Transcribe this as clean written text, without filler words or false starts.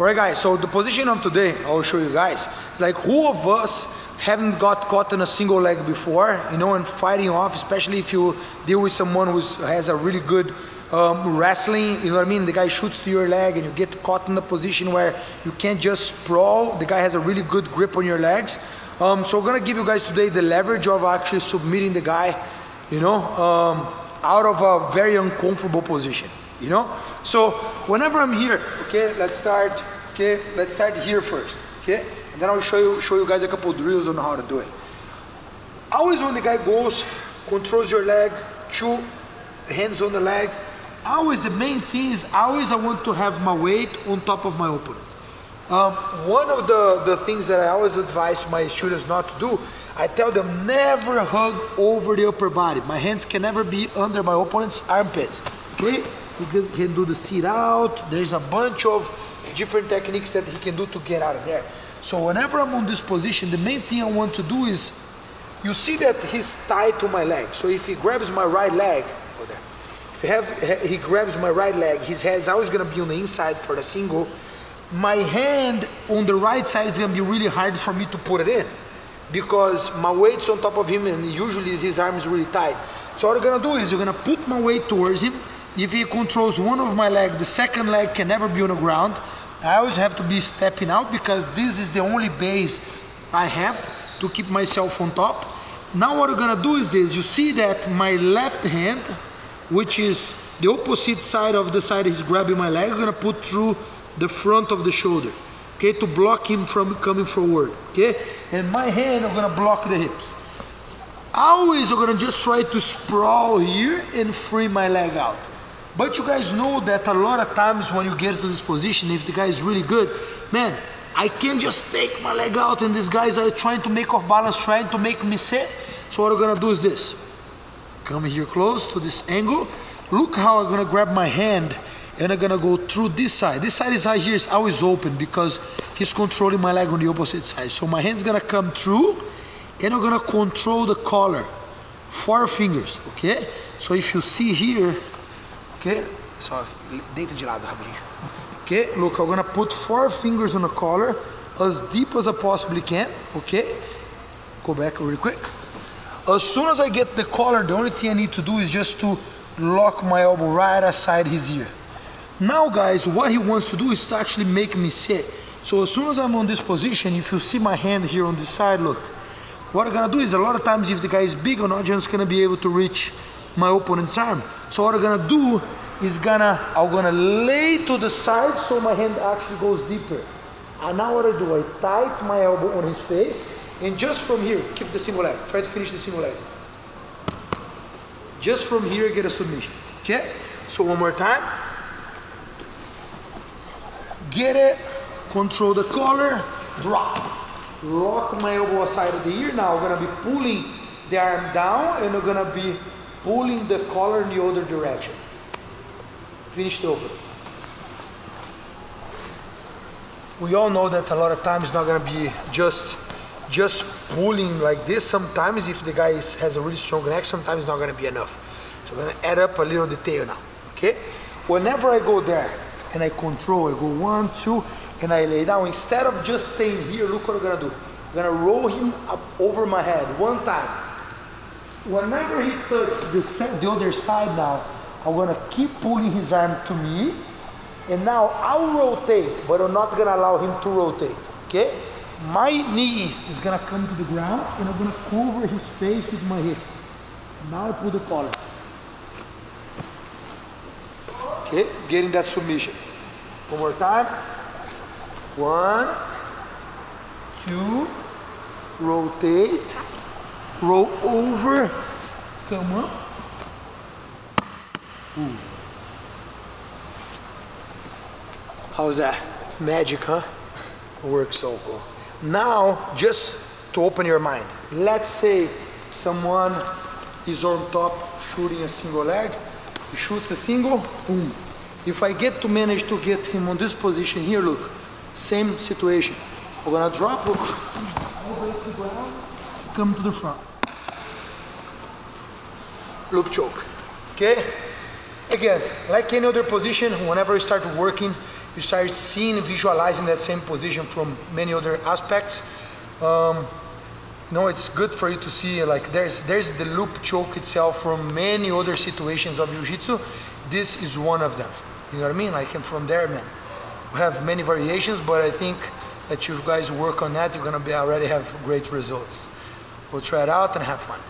Alright guys, so the position of today, I'll show you guys. It's like, who of us haven't got caught in a single leg before, you know, and fighting off, especially if you deal with someone who has a really good wrestling, you know what I mean? The guy shoots to your leg and you get caught in a position where you can't just sprawl. The guy has a really good grip on your legs. So we're gonna give you guys today the leverage of actually submitting the guy, you know, out of a very uncomfortable position, you know? So whenever I'm here, okay, let's start here first, okay? And then I'll show you guys a couple drills on how to do it. Always when the guy goes, controls your leg, two hands on the leg, always the main thing is always I want to have my weight on top of my opponent. One of the things that I always advise my students not to do, I tell them never hug over the upper body. My hands can never be under my opponent's armpits. Okay? You can do the sit out. There's a bunch of different techniques that he can do to get out of there. So whenever I'm on this position, the main thing I want to do is, you see that he's tied to my leg. So if he grabs my right leg, go there. If he grabs my right leg, his head's always gonna be on the inside for the single. My hand on the right side is gonna be really hard for me to put it in because my weight's on top of him and usually his arm is really tight. So what I'm gonna do is you're gonna put my weight towards him. If he controls one of my legs, the second leg can never be on the ground. I always have to be stepping out because this is the only base I have to keep myself on top. Now what I'm gonna do is this, you see that my left hand, which is the opposite side of the side he's grabbing my leg, I'm gonna put through the front of the shoulder, okay, to block him from coming forward, okay? And my hand, I'm gonna block the hips. Always I'm gonna just try to sprawl here and free my leg out. But you guys know that a lot of times when you get to this position, if the guy is really good, man, I can't just take my leg out and these guys are trying to make off balance, trying to make me sit. So what I'm gonna do is this. Come here close to this angle. Look how I'm gonna grab my hand and I'm gonna go through this side. This side is right here, is always open because he's controlling my leg on the opposite side. So my hand's gonna come through and I'm gonna control the collar. 4 fingers, okay? So if you see here, okay? Só deita de lado rapidinho. Okay, look, I'm gonna put 4 fingers on the collar as deep as I possibly can, okay? Go back really quick. As soon as I get the collar, the only thing I need to do is just to lock my elbow right aside his ear. Now guys, what he wants to do is to actually make me sit. So as soon as I'm on this position, if you see my hand here on this side, look, what I'm gonna do is a lot of times if the guy is big, I'm not just gonna be able to reach my opponent's arm. So what I'm gonna do is I'm gonna lay to the side so my hand actually goes deeper. And now what I do, I tight my elbow on his face and just from here, keep the single leg, try to finish the single leg. Just from here, get a submission, okay? So one more time. Get it, control the collar, drop. Lock my elbow aside of the ear. Now I'm gonna be pulling the arm down and I'm gonna be pulling the collar in the other direction. Finish the over. We all know that a lot of times it's not gonna be just pulling like this. Sometimes if the guy has a really strong neck, sometimes it's not gonna be enough. So I'm gonna add up a little detail now, okay? Whenever I go there, and I control, I go 1, 2, and I lay down. Instead of just staying here, look what I'm gonna do. I'm gonna roll him up over my head 1 time. Whenever he touches the other side now, I'm gonna keep pulling his arm to me, and now I'll rotate, but I'm not gonna allow him to rotate, okay? My knee is gonna come to the ground, and I'm gonna cover his face with my hip. Now I pull the collar. Okay, getting that submission. One more time. 1, 2, rotate, roll over, come up. Ooh. How's that? Magic, huh? It works so cool. Now, just to open your mind, let's say someone is on top shooting a single leg. He shoots a single, boom. If I get to manage to get him on this position here, look, same situation. We're gonna drop, look, all the way to the ground, come to the front. Loop choke, okay? Again, like any other position, whenever you start working you start seeing and visualizing that same position from many other aspects. It's good for you to see, like there's the loop choke itself from many other situations of jiu-jitsu. This is one of them. You know what I mean? Like, and from there, man, we have many variations, but I think that you guys work on that, you're gonna already have great results. We'll try it out and have fun.